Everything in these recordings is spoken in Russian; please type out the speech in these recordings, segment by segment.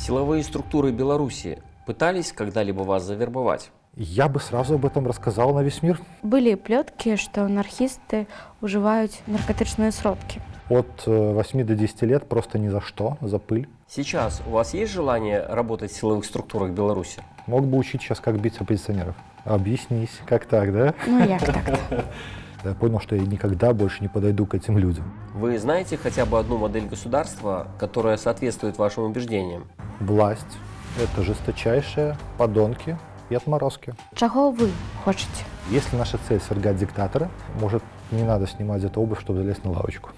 Силовые структуры Беларуси пытались когда-либо вас завербовать? Я бы сразу об этом рассказал на весь мир. Были плетки, что анархисты уживают наркотичные сродки. От 8 до 10 лет просто ни за что, за пыль. Сейчас у вас есть желание работать в силовых структурах Беларуси? Мог бы учить сейчас, как бить оппозиционеров. Объяснись, как так, да? Ну, як так-то? Я понял, что я никогда больше не подойду к этим людям. Вы знаете хотя бы одну модель государства, которая соответствует вашим убеждениям? Власть – это жесточайшие подонки и отморозки. Чего вы хочете? Если наша цель свергать диктатора, может, не надо снимать где-то обувь, чтобы залезть на лавочку.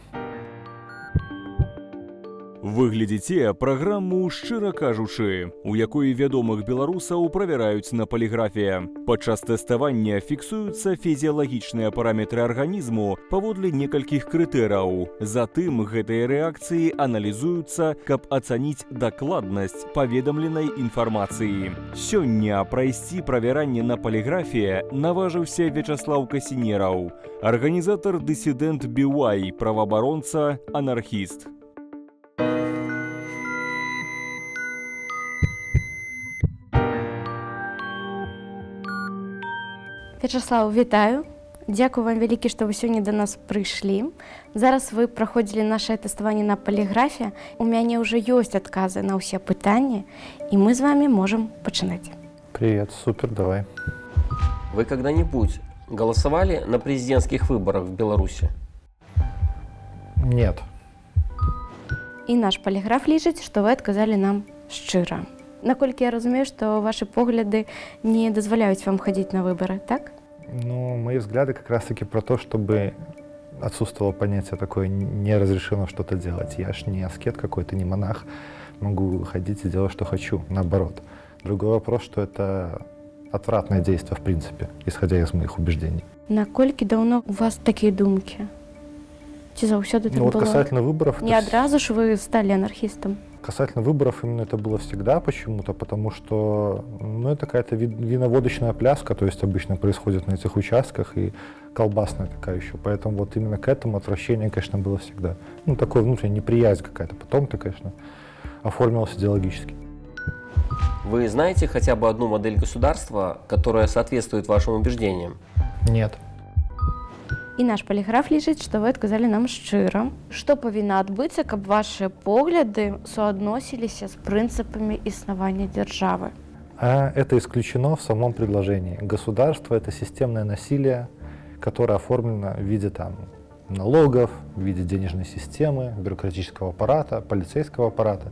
Вы глядзіце праграму «Шчыра кажучы», у якой вядомых беларусаў правяраюць на паліграфе. Падчас тэставання фіксуюцца фізіялагічныя параметры арганізму паводле некалькіх крытэраў. Затым гэтыя рэакцыі аналізуюцца, каб ацаніць дакладнасць паведамленай інфармацыі. Сёння прайсці правяранне на паліграфе наважыўся Вячаслаў Касінераў, арганізатар дысідэнт BY, праваабаронца, анархіст. Вячаслав, вітаю. Дякую вам вялікі, што вы сёння да нас прыйшлі. Зараз вы праходзілі нашае тэставанне на паліграфе. У мяне ўжо ёсць адказы на ўсе пытанні, і мы з вами можам пачынаць. Привет, супер, давай. Вы когда-нибудь голосовали на президентских выборах в Беларуси? Нет. І наш паліграф лічыць, што вы адказалі нам шчыра. Наколькі я разумею, што ваши погляды не дазваляюць вам хадзіць на выборы, так? Ну, мои взгляды как раз-таки про то, чтобы отсутствовало понятие такое «не разрешено что-то делать». Я ж не аскет какой-то, не монах, могу ходить и делать, что хочу, наоборот. Другой вопрос, что это отвратное действие, в принципе, исходя из моих убеждений. Наколькі даўно у вас такія думкі? Ці заўсёды так Ну, было? вот касательно выборов... Не адразу ж вы стали анархістам? Касательно выборов именно это было всегда почему-то, потому что ну, это какая-то виноводочная пляска, то есть обычно происходит на этих участках, и колбасная такая еще. Поэтому вот именно к этому отвращение, конечно, было всегда. Ну, такое внутренняя неприязнь какая-то. Потом-то, конечно, оформилось идеологически. Вы знаете хотя бы одну модель государства, которая соответствует вашим убеждениям? Нет. І наш паліграф лічыць, што вы адказалі нам шчыра. Што павінна адбыцца, каб ваши погляды суадносіліся з прынцыпамі існавання дзяржавы? А это исключено в самом предложении. Государство – это системное насилие, которое оформлено в виде там, налогов, в виде денежной системы, бюрократического аппарата, полицейского аппарата.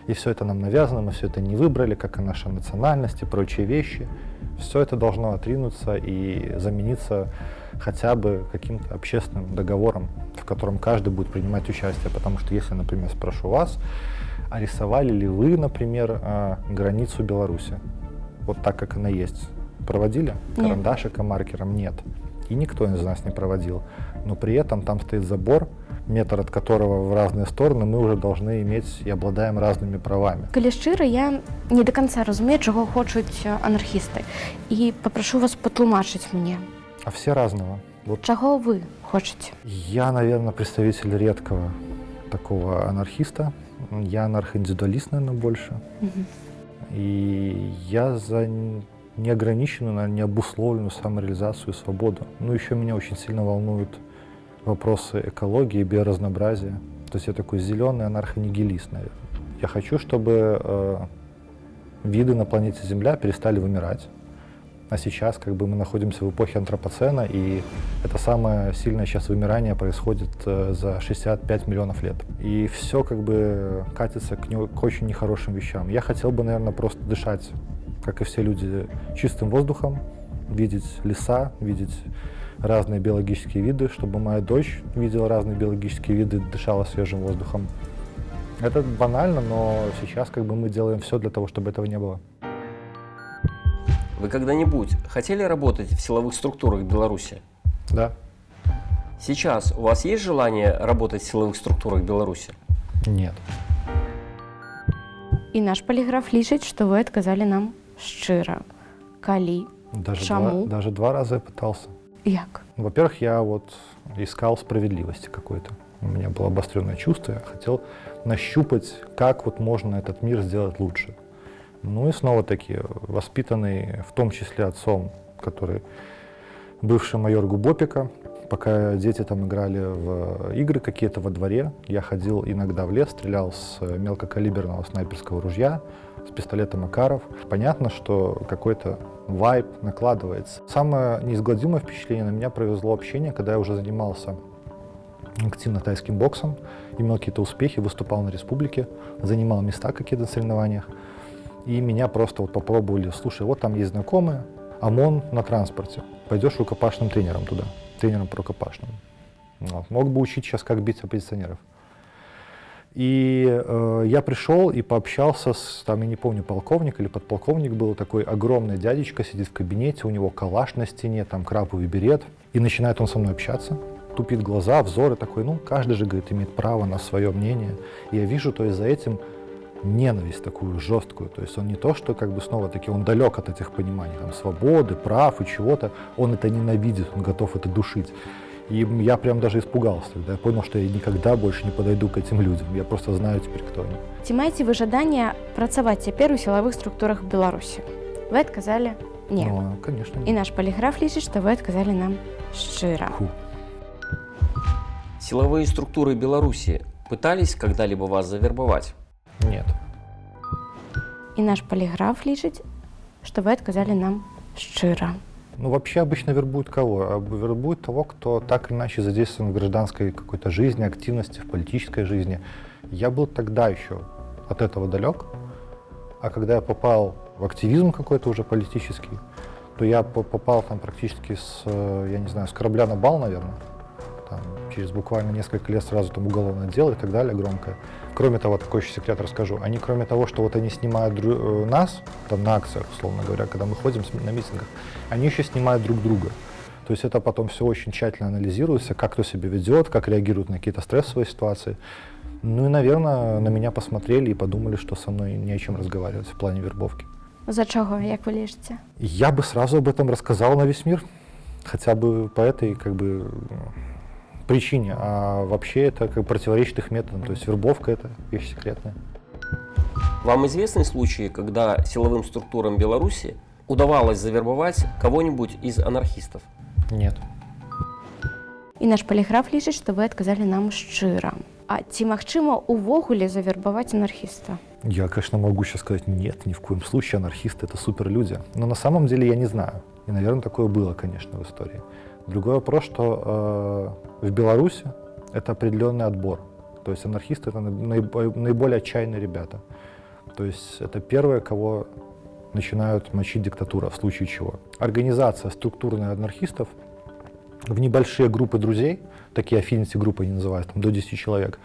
И все это нам навязано, мы все это не выбрали, как и наша национальность и прочие вещи. Все это должно отринуться и замениться хотя бы каким-то общественным договором, в котором каждый будет принимать участие. Потому что если, например, спрошу вас, а рисовали ли вы, например, границу Беларуси? Вот так, как она есть. Проводили? Нет. Карандашиком, маркером? Нет. И никто из нас не проводил. Но при этом там стоит забор, метр от которого в разные стороны мы уже должны иметь и обладаем разными правами. Калі шчыра, я не до конца разумею, чого хочуть анархісти. І попрошу вас патлумачыць мне. А все разного. Вот Чего вы хочете? я, наверное, представитель редкого такого анархиста. Я анархоиндивидуалист, наверное, больше. И я за неограниченную, необусловленную самореализацию и свободу. Ну, еще меня очень сильно волнуют вопросы экологии и биоразнообразия. То есть я такой зеленый анархонигилист, наверное. Я хочу, чтобы виды на планете Земля перестали вымирать. А сейчас как бы мы находимся в эпохе антропоцена, и это самое сильное сейчас вымирание происходит за 65 миллионов лет. И все как бы катится к очень нехорошим вещам. Я хотел бы, наверное, просто дышать, как и все люди, чистым воздухом, видеть леса, видеть разные биологические виды, чтобы моя дочь видела разные биологические виды, дышала свежим воздухом. Это банально, но сейчас как бы мы делаем все для того, чтобы этого не было. Вы когда-нибудь хотели работать в силовых структурах Беларуси? Да. Сейчас у вас есть желание работать в силовых структурах Беларуси? Нет. І наш паліграф лічыць, што вы адказалі нам шчыра. Калі? Чаму? Даже два раза я пытался. Як? Во-первых, я вот искал справедливости какой-то. У меня было обостренное чувство, я хотел нащупать, как вот можно этот мир сделать лучше. Ну и снова-таки, воспитанный в том числе отцом, который бывший майор Губопика, пока дети там играли в игры какие-то во дворе, я ходил иногда в лес, стрелял с мелкокалиберного снайперского ружья, с пистолета Макаров. Понятно, что какой-то вайб накладывается. Самое неизгладимое впечатление на меня произвело общение, когда я уже занимался активно тайским боксом, имел какие-то успехи, выступал на республике, занимал места какие-то на соревнованиях. И меня просто вот попробовали: слушай, вот там есть знакомые, ОМОН на транспорте, пойдешь рукопашным тренером туда, тренером по рукопашному. Вот. Мог бы учить сейчас, как бить оппозиционеров. И я пришел и пообщался с, там, я не помню, полковник или подполковник был, такой огромный дядечка, сидит в кабинете, у него калаш на стене, там краповый берет, и начинает он со мной общаться, тупит глаза, взоры такой, ну, каждый же, говорит, имеет право на свое мнение. И я вижу, то есть за этим ненависть такую жесткую, то есть он не то, что как бы снова-таки он далек от этих пониманий, там, свободы, прав и чего-то, он это ненавидит, он готов это душить. И я прям даже испугался, тогда я понял, что я никогда больше не подойду к этим людям, я просто знаю теперь, кто они. Ці маеце вы жаданне працаваць цяпер у сілавых структурах Беларусі? Вы адказалі не. Ну, конечно, І наш паліграф лічыць, што вы адказалі нам шчыра. Фу. Силовые структуры Беларуси пытались когда-либо вас завербовать? Нет. І наш паліграф лічыць, што вы адказалі нам шчыра. Ну, вообще обычно вербуют кого? Вербуют того, кто так или иначе задействован в гражданской какой-то жизни, активности, в политической жизни. Я был тогда еще от этого далек, а когда я попал в активизм какой-то уже политический, то я попал там практически с, я не знаю, с корабля на бал, наверное. Там, через буквально несколько лет сразу там уголовное дело и так далее, громкое. Кроме того, такой еще секрет расскажу, они кроме того, что вот они снимают нас, там на акциях, условно говоря, когда мы ходим на митингах, они еще снимают друг друга. То есть это потом все очень тщательно анализируется, как кто себя ведет, как реагирует на какие-то стрессовые ситуации. Ну и, наверное, на меня посмотрели и подумали, что со мной не о чем разговаривать в плане вербовки. За чого, як ви лічыце? Я бы сразу об этом рассказал на весь мир, хотя бы по этой как бы причине, а вообще это как противоречит их методам, то есть вербовка — это вещь секретная. Вам известны случаи, когда силовым структурам Беларуси удавалось завербовать кого-нибудь из анархистов? Нет. І наш паліграф лічыць, што вы адказалі нам шчыра. А ці магчыма увогуле завербаваць анархіста? Я, конечно, могу сейчас сказать, нет, ни в коем случае, анархисты — это суперлюди. Но на самом деле я не знаю. И, наверное, такое было, конечно, в истории. Другой вопрос, что в Беларуси это определенный отбор. То есть анархисты — это наиболее отчаянные ребята. То есть это первые, кого начинают мочить диктатура, в случае чего. Организация структурных анархистов в небольшие группы друзей, такие аффинити-группы они называют, там, до 10 человек,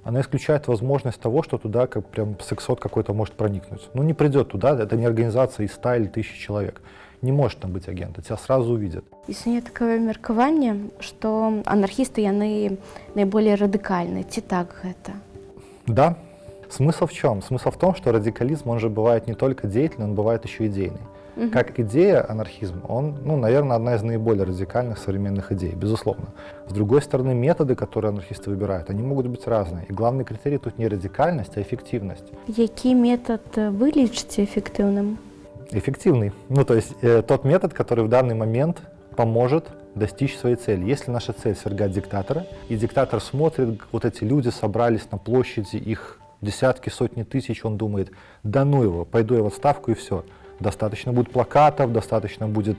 она исключает возможность того, что туда как прям сексот какой-то может проникнуть. Ну, не придет туда, это не организация из 100 или 1000 человек. Не может там быть агента, тебя сразу увидят. Існуе такое меркаванне, што анархісты яны наиболее радыкальны. Ці так гэта? Да. Смысл в чем? Смысл в том, что радикализм, он же бывает не только деятельный, он бывает еще идейный. Как идея, анархизм, он, ну, наверное, одна из наиболее радикальных современных идей, безусловно. С другой стороны, методы, которые анархисты выбирают, они могут быть разные. И главный критерий тут не радикальность, а эффективность. Які метод вы лічыце эфектыўным? Эффективный. Ну, то есть тот метод, который в данный момент поможет достичь своей цели. Если наша цель — свергать диктатора, и диктатор смотрит, вот эти люди собрались на площади, их десятки, сотни тысяч, он думает, да ну его, пойду я в отставку и все. Достаточно будет плакатов, достаточно будет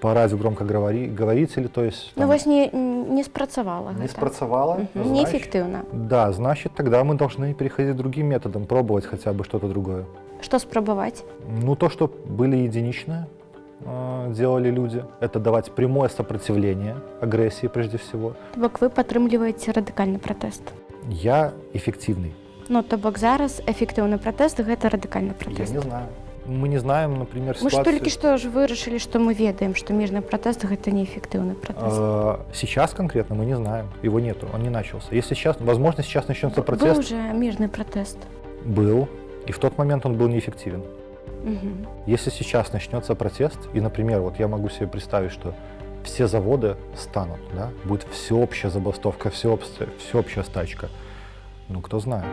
по радио громкоговорителей, то есть... Ну, вось не спрацавала гэта. Не спрацавала? Неэффектыўна. Да, значит, тогда мы должны переходить к другим методам, пробовать хотя бы что-то другое. Што спрабаваць? Ну, то, что были единичные, делали люди, это давать прямое сопротивление агрессии прежде всего. То бок вы падтрымліваеце радыкальны пратэст? Я эффективный. Ну, то бок зараз эфектыўны пратэст — гэта радыкальны пратэст? Я не знаю. Мы не знаем, например, Мы ситуацию... ж толькі што ж вырашылі, што мы ведаем, што мірны пратэст — гэта неэфектыўны пратэст. Сейчас конкретно мы не знаем, его нету, он не начался. Если сейчас, возможно, сейчас начнется протест... Был уже мирный протест? Был, и в тот момент он был неэффективен. Угу. Если сейчас начнется протест, и, например, вот я могу себе представить, что все заводы станут, да? Будет всеобщая забастовка, всеобщая стачка. Ну, кто знает.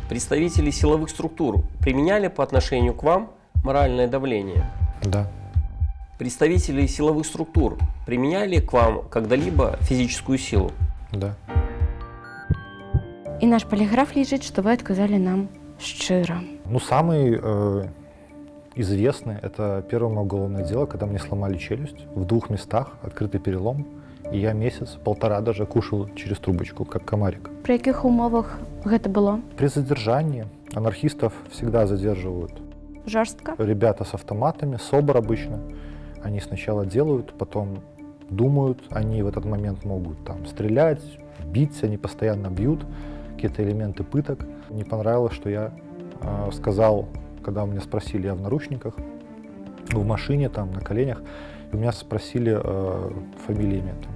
Представители силовых структур применяли по отношению к вам моральное давление? Да. Представители силовых структур применяли к вам когда-либо физическую силу? Да. І наш поліграф лічить, що ви відказали нам щиро. Ну, самый известный — это первое мое уголовное дело, когда мне сломали челюсть в 2 местах, открытый перелом, и я месяц-полтора даже кушал через трубочку, как комарик. При яких умовах гэта было? При задержании анархистов всегда задерживают Жорстко? ребята с автоматами, СОБР обычно. Они сначала делают, потом думают, они в этот момент могут там стрелять, бить, они постоянно бьют, какие-то элементы пыток. Не понравилось, что я сказал, когда у меня спросили, я в наручниках, в машине, там, на коленях, и у меня спросили фамилии, имя, там,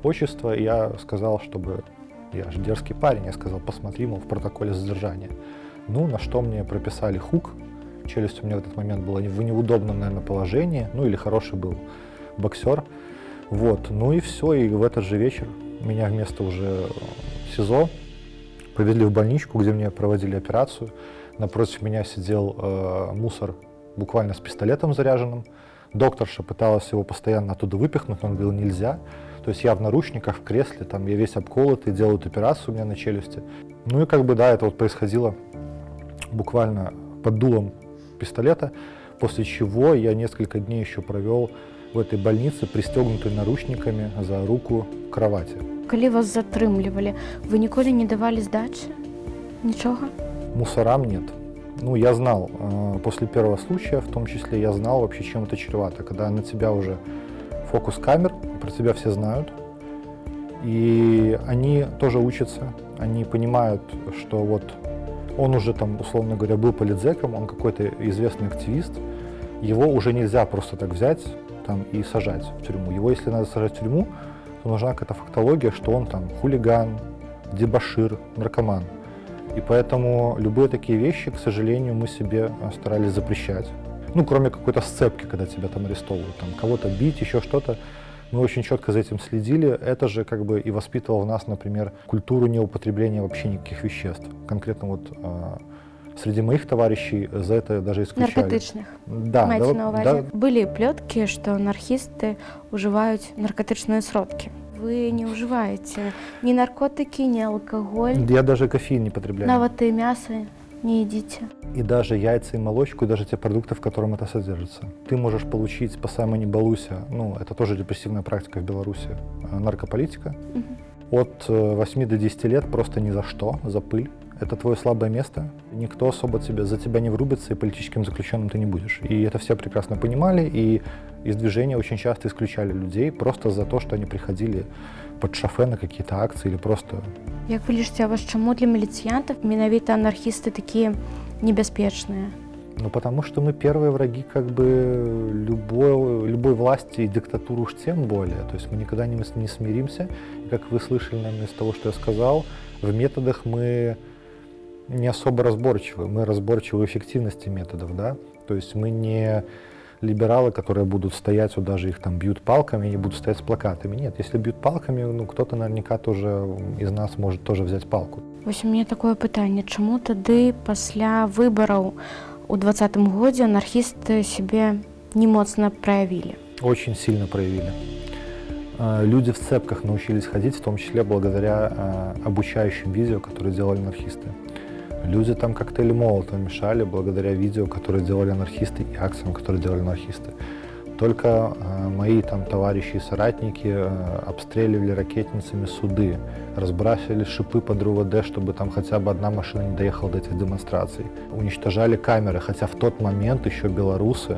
отчество, и я сказал, чтобы, я же дерзкий парень, я сказал, посмотри, мол, в протоколе задержания. Ну, на что мне прописали хук, челюсть у меня в этот момент была в неудобном, наверное, положении, ну, или хороший был боксер, вот, ну и все, и в этот же вечер меня вместо уже СИЗО повезли в больничку, где мне проводили операцию. Напротив меня сидел мусор буквально с пистолетом заряженным. Докторша пыталась его постоянно оттуда выпихнуть, но он говорил, нельзя. То есть я в наручниках, в кресле, там я весь обколотый, делают операцию у меня на челюсти. Ну и как бы, да, это вот происходило буквально под дулом пистолета, после чего я несколько дней еще провел в этой больнице, пристегнутый наручниками за руку к кровати. Коли вас затрымлівалі, ви ніколи не давали здачі? Нічого? Мусорам нет. Ну, я знал, после первого случая, в том числе, я знал вообще, чем это чревато. Когда на тебя уже фокус камер, про тебя все знают, и они тоже учатся, они понимают, что вот он уже там, условно говоря, был политзеком, он какой-то известный активист, его уже нельзя просто так взять там и сажать в тюрьму. Его, если надо сажать в тюрьму, то нужна какая-то фактология, что он там хулиган, дебошир, наркоман. И поэтому любые такие вещи, к сожалению, мы себе старались запрещать. Ну, кроме какой-то сцепки, когда тебя там арестовывают, там кого-то бить, еще что-то. Мы очень четко за этим следили. Это же как бы и воспитывало в нас, например, культуру неупотребления вообще никаких веществ. Конкретно вот среди моих товарищей за это даже исключали. Наркотичних? Да. Маєте да, на увазі? да. Були плітки, що анархісти вживають наркотичні сродки. Ви не вживаєте ні наркотики, ні алкоголь, Я даже кофеин не потребляю. навіть і м'ясо не їдите. И даже яйца и молочку, и даже те продукты, в котором это содержится. Ты можешь получить, спасаемо не балуйся, ну, это тоже депрессивная практика в Беларуси, наркополитика. От 8 до 10 лет просто ни за что, за пыль. Это твое слабое место. Никто особо за тебя не врубится, и политическим заключенным ты не будешь. И это все прекрасно понимали, и из движения очень часто исключали людей просто за то, что они приходили под шофе на какие-то акции или просто... Як ви лічите, а вас чому для міліціянтів менавіта анархісти такі небезпечні? Ну, потому что мы первые враги как бы любой власти и диктатуры уж тем более. То есть мы никогда не смиримся. И как вы слышали, наверное, из того, что я сказал, в методах мы не особо разборчивы. Мы разборчивы в эффективности методов, да. То есть мы не либералы, которые будут стоять, вот даже их там бьют палками, и будут стоять с плакатами. Нет, если бьют палками, ну, кто-то наверняка тоже из нас может тоже взять палку. Ось у мене таке питання. Чому тоді після виборів у 2020 году анархісти себе не моцно проявили? Очень сильно проявили. Люди в цепках научились ходить, в том числе благодаря обучающим видео, которые делали анархисты. Люди там коктейли Молотова мешали благодаря видео, которые делали анархисты, и акциям, которые делали анархисты. Только мои там товарищи и соратники обстреливали ракетницами суды, разбрасывали шипы под РУВД, чтобы там хотя бы одна машина не доехала до этих демонстраций. Уничтожали камеры, хотя в тот момент еще белорусы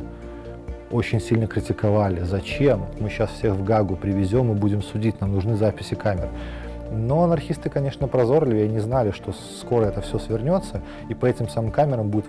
очень сильно критиковали. Зачем? Мы сейчас всех в Гаагу привезем и будем судить, нам нужны записи камер. Но анархисты, конечно, прозорливые, они знали, что скоро это все свернется, и по этим самым камерам будут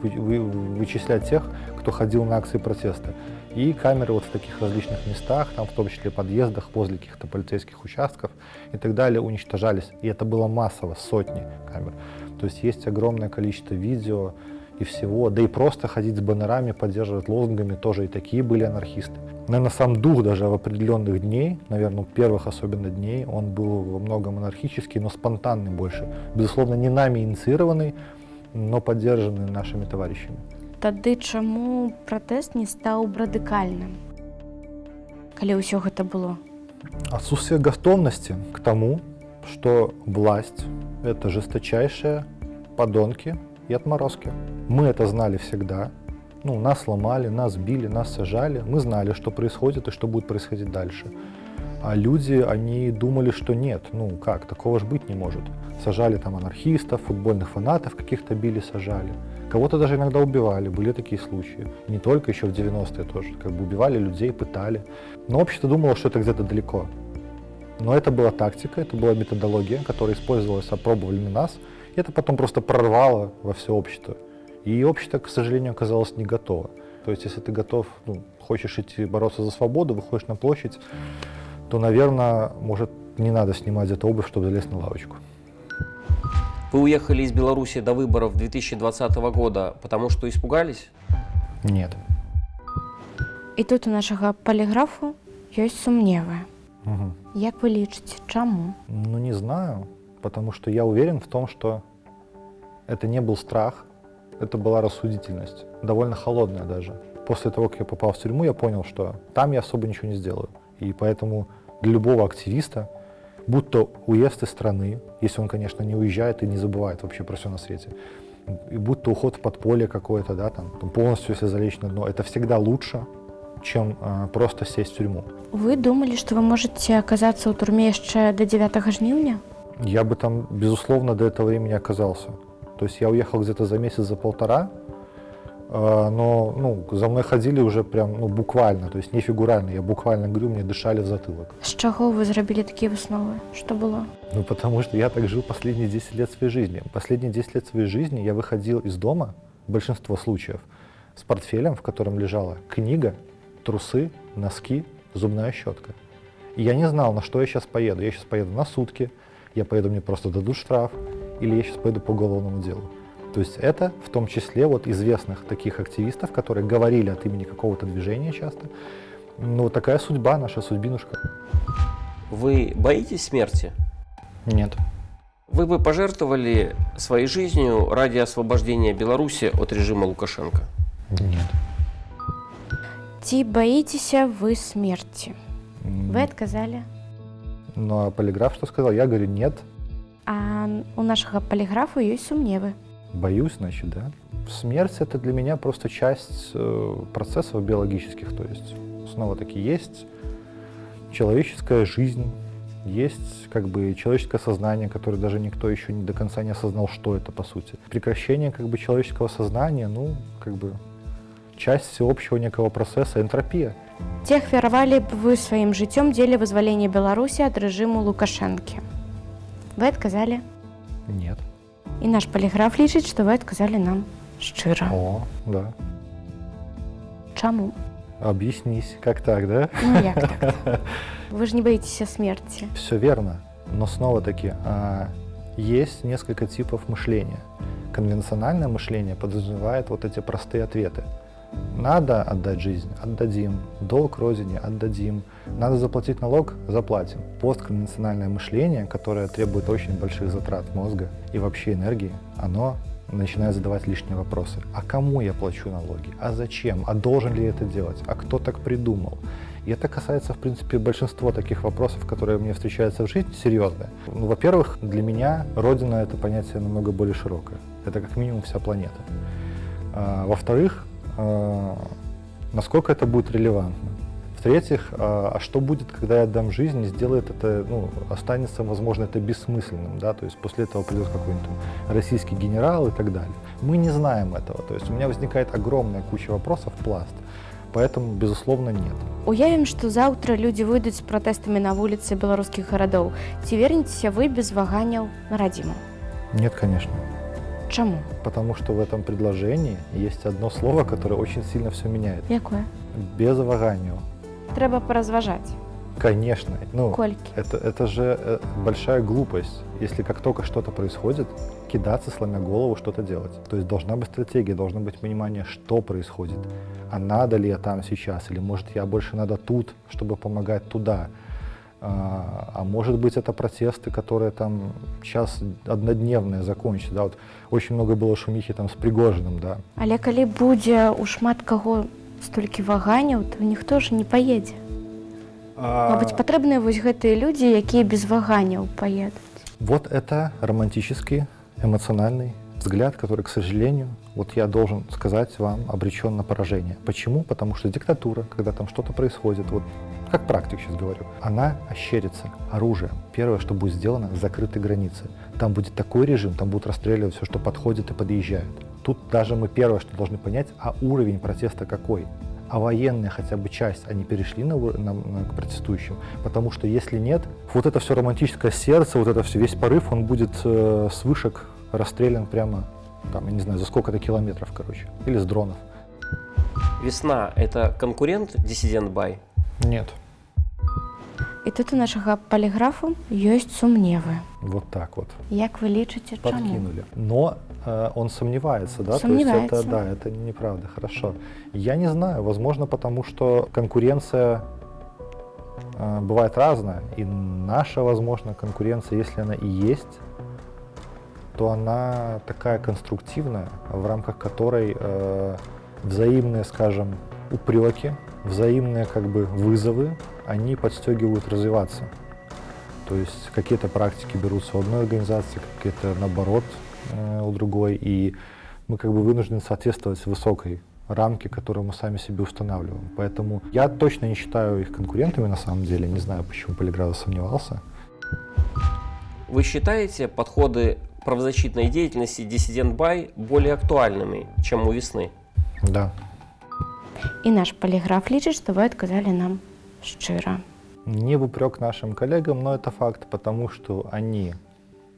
вычислять тех, кто ходил на акции протеста. И камеры вот в таких различных местах, там в том числе подъездах, возле каких-то полицейских участков и так далее, уничтожались. И это было массово, сотни камер. То есть есть огромное количество видео и всего. Да и просто ходить с баннерами, поддерживать лозунгами, тоже и такие были анархисты. Наверное, сам дух даже в определенных дней, наверное, первых особенно дней, он был во многом анархический, но спонтанный больше. Безусловно, не нами инициированный, но поддержанный нашими товарищами. Тады чаму пратэст не стаў радыкальным, калі ўсё гэта было? Отсутствие готовности к тому, что власть – это жесточайшие подонки и отморозки. Мы это знали всегда. Нас ломали, нас били, нас сажали. Мы знали, что происходит и что будет происходить дальше. А люди, они думали, что нет. Как, такого же быть не может. Сажали там анархистов, футбольных фанатов каких-то били, сажали. Кого-то даже иногда убивали, были такие случаи. Не только еще в 90-е тоже. Убивали людей, пытали. Но общество думало, что это где-то далеко. Но это была тактика, это была методология, которая использовалась, опробовали на нас. И это потом просто прорвало во все общество. И общество, к сожалению, оказалось не готово. То есть, если ты готов, хочешь идти бороться за свободу, выходишь на площадь, то, наверное, может, не надо снимать где-то обувь, чтобы залезть на лавочку. Вы уехали из Беларуси до выборов 2020 года, потому что испугались? Нет. І тут у нашага паліграфу ёсць сумневы. Угу. Як вы лічыце, чаму? Не знаю, потому что я уверен в том, что это не был страх, это была рассудительность, довольно холодная даже. После того, как я попал в тюрьму, я понял, что там я особо ничего не сделаю. И поэтому для любого активиста, будь то уезд из страны, если он, конечно, не уезжает и не забывает вообще про все на свете, и будь то уход в подполье какое-то, да, там полностью, если залечь на дно, это всегда лучше, чем просто сесть в тюрьму. Вы думали, что вы можете оказаться ў турме яшчэ до 9 жніўня? Я бы там, безусловно, до этого времени оказался. То есть я уехал где-то за месяц, за полтора, но за мной ходили уже прям буквально, то есть не фигурально, я буквально говорю, мне дышали в затылок. З чаго вы зрабілі такія высновы? Што было? Потому что я так жил последние 10 лет своей жизни. Последние 10 лет своей жизни я выходил из дома, большинство случаев, с портфелем, в котором лежала книга, трусы, носки, зубная щетка. И я не знал, на что я сейчас поеду. Я сейчас поеду на сутки, я поеду, мне просто дадут штраф, или я сейчас поеду по уголовному делу. То есть это в том числе известных таких активистов, которые говорили от имени какого-то движения часто. Такая судьба, наша судьбинушка. Вы боитесь смерти? Нет. Вы бы пожертвовали своей жизнью ради освобождения Беларуси от режима Лукашенко? Нет. Ці баіцеся вы смерти? Вы отказали? А полиграф что сказал? Я говорю, нет. А у нашага паліграфу ёсць сумневы. Боюсь, значит, да. Смерть – это для меня просто часть процессов биологических. То есть, снова-таки, есть человеческая жизнь, есть человеческое сознание, которое даже никто еще не до конца не осознал, что это по сути. Прекращение человеческого сознания, часть всеобщего некого процесса, энтропия. Ці ахвяравалі б вы сваім жыццём дзеля вызвалення Беларусі ад рэжыму Лукашэнкі? Вы отказали? Нет. И наш полиграф лічыць, что вы отказали нам шчыра. О, да. Чаму? Объяснись, как так, да? Як так? Вы же не боитесь смерти. Все верно, но снова-таки есть несколько типов мышления. Конвенциональное мышление подразумевает эти простые ответы. Надо отдать жизнь – отдадим. Долг родине – отдадим. Надо заплатить налог – заплатим. Постконвенциональное мышление, которое требует очень больших затрат мозга и вообще энергии, оно начинает задавать лишние вопросы. А кому я плачу налоги? А зачем? А должен ли я это делать? А кто так придумал? И это касается, в принципе, большинства таких вопросов, которые мне встречаются в жизни, серьезные. Во-первых, для меня Родина – это понятие намного более широкое. Это как минимум вся планета. Во-вторых, насколько это будет релевантно. В-третьих, а что будет, когда я отдам жизнь и сделает это, останется, возможно, это бессмысленным, да, то есть после этого придет какой-нибудь российский генерал и так далее. Мы не знаем этого, то есть у меня возникает огромная куча вопросов, пласт, поэтому, безусловно, нет. Уявім, што заўтра людзі выйдуць з пратэстамі на вуліцы беларускіх гарадоў. Ці вернецеся вы без ваганняў на радзіму? Нет, конечно. Чаму? Потому что в этом предложении есть одно слово, которое очень сильно все меняет. Якое? Без ваганняў. Трэба паразважаць. Конечно. Ну, Кольки? это же большая глупость, если как только что-то происходит, кидаться, сломя голову, что-то делать. То есть должна быть стратегия, должно быть понимание, что происходит. А надо ли я там сейчас, или может я больше надо тут, чтобы помогать туда. А может быть это протесты, которые там сейчас однодневные закончатся. Да? Вот очень много было шумихи там с Пригожиным, да. Але калі будзе у шмат каго столькі ваганняў, то ніхто ж не паедзе. Мабыць, патрэбныя вось гэтыя людзі, якія без ваганняў паедуць. Вот это романтический, эмоциональный взгляд, который, к сожалению, вот я должен сказать вам, обречен на поражение. Почему? Потому что диктатура, когда там что-то происходит, вот как практик сейчас говорю, она ощерится оружием. Первое, что будет сделано, закрыты границы. Там будет такой режим, там будут расстреливать все, что подходит и подъезжает. Тут даже мы первое, что должны понять, а уровень протеста какой. А военные хотя бы часть, они перешли к протестующим. Потому что если нет, вот это все романтическое сердце, вот это все, весь порыв, он будет с вышек расстрелян прямо, там, я не знаю, за сколько-то километров, короче, или с дронов. Весна – это конкурент Dissident Buy? Нет. І тут у нашага паліграфу ёсць сумневы. Вот так вот. Як вы лічыце, чаму? Подкинули. Но он сомневается, да? Сомневается. То есть это, да, это неправда. Хорошо. Я не знаю, возможно, потому что конкуренция бывает разная. И наша, возможно, конкуренция, если она и есть, то она такая конструктивная, в рамках которой взаимные, скажем, упреки, взаимные как бы вызовы, они подстегивают развиваться. То есть какие-то практики берутся у одной организации, какие-то наоборот у другой, и мы как бы вынуждены соответствовать высокой рамке, которую мы сами себе устанавливаем. Поэтому я точно не считаю их конкурентами на самом деле, не знаю, почему Полиграф сомневался. Вы считаете подходы правозащитной деятельности Dissident Buy более актуальными, чем у весны? Да. І наш паліграф лічыць, што вы адказалі нам шчыра. Не в упрек нашим коллегам, но это факт, потому что они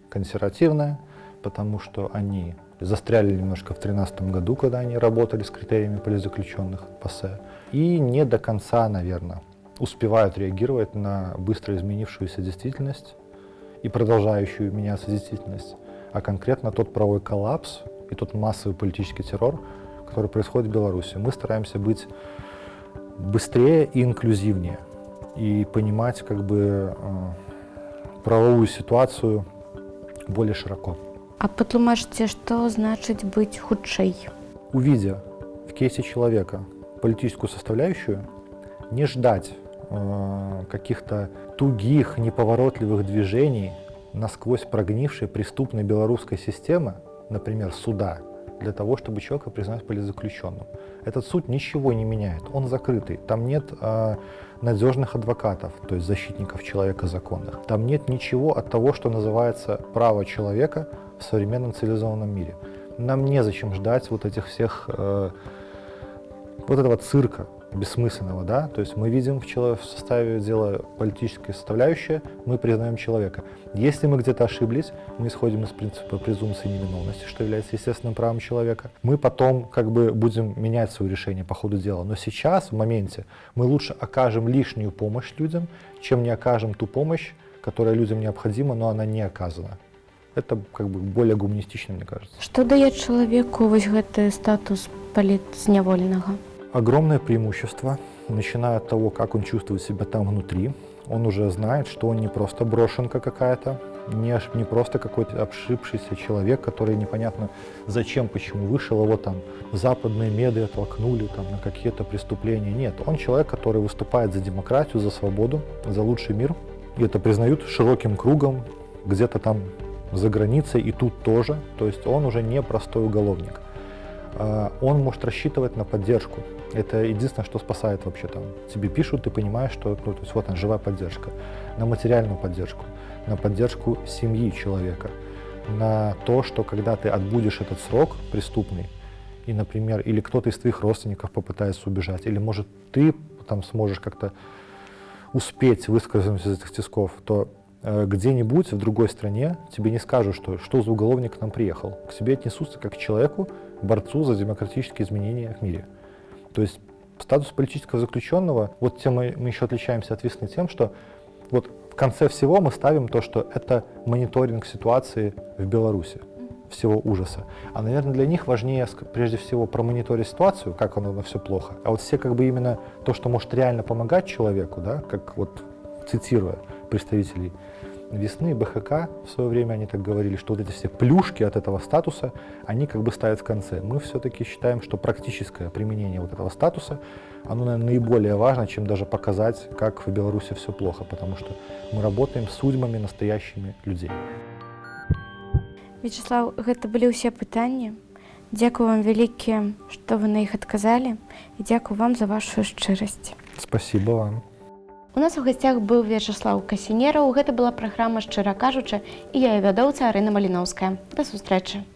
консервативные, потому что они застряли немножко в 2013 году, когда они работали с критериями политзаключенных ПАСЕ, и не до конца, наверное, успевают реагировать на быстро изменившуюся действительность и продолжающую меняться действительность, а конкретно тот правовой коллапс и тот массовый политический террор, который происходит в Беларуси. Мы стараемся быть быстрее и инклюзивнее и понимать как бы правовую ситуацию более широко. А патлумачце, што значыць быць хутчэй? Увидя в кейсе человека политическую составляющую, не ждать каких-то тугих, неповоротливых движений насквозь прогнившей преступной белорусской системы, например, суда, для того, чтобы человека признать политзаключенным. Этот суд ничего не меняет, он закрытый. Там нет надежных адвокатов, то есть защитников человека законных. Там нет ничего от того, что называется право человека в современном цивилизованном мире. Нам незачем ждать вот этих всех, вот этого цирка бессмысленного, да? То есть мы видим в составе дела политической составляющей, мы признаем человека. Если мы где-то ошиблись, мы исходим из принципа презумпции невиновности, что является естественным правом человека. Мы потом как бы будем менять свое решение по ходу дела. Но сейчас, в моменте, мы лучше окажем лишнюю помощь людям, чем не окажем ту помощь, которая людям необходима, но она не оказана. Это как бы более гуманистично, мне кажется. Што дае чалавеку вось гэты статус палітзняволенага? Огромное преимущество, начиная от того, как он чувствует себя там внутри. Он уже знает, что он не просто брошенка какая-то, не просто какой-то обшибшийся человек, который непонятно зачем, почему вышел, его там западные медиа толкнули там, на какие-то преступления. Нет, он человек, который выступает за демократию, за свободу, за лучший мир. И это признают широким кругом, где-то там за границей и тут тоже. То есть он уже не простой уголовник. Он может рассчитывать на поддержку. Это единственное, что спасает вообще там. Тебе пишут, ты понимаешь, что то есть вот она, живая поддержка. На материальную поддержку, на поддержку семьи человека, на то, что когда ты отбудешь этот срок преступный, и, например, или кто-то из твоих родственников попытается убежать, или, может, ты там сможешь как-то успеть выскользнуть из этих тисков, то где-нибудь в другой стране тебе не скажут, что за уголовник к нам приехал. К тебе отнесутся как к человеку, борцу за демократические изменения в мире. То есть Статус политического заключенного, вот тем мы еще отличаемся от весны тем, что вот в конце всего мы ставим то, что это мониторинг ситуации в Беларуси, всего ужаса. А, наверное, для них важнее прежде всего промониторить ситуацию, как оно все плохо. А вот все как бы именно то, что может реально помогать человеку, да, как вот цитируя представителей весны и БХК в свое время они так говорили, что вот эти все плюшки от этого статуса, они как бы ставят в конце. Мы все-таки считаем, что практическое применение вот этого статуса, оно, наверное, наиболее важно, чем даже показать, как в Беларуси все плохо, потому что мы работаем с судьбами настоящими людей. Вячеслав, гэта былі ўсе пытанні. Дзякую вам вялікі, што вы на іх адказалі, і дзякую вам за вашу шчырасць. Спасибо вам. У нас у гасцях быў Вячеслав Касінераў. Гэта была праграма «Шчыра кажучы», і я вядоўца Арына Маліноўская. Да сустрэчы.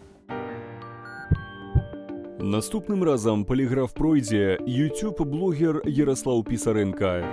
Наступным разам паліграф пройдзе YouTube-блогер Ярослаў Пісаренка.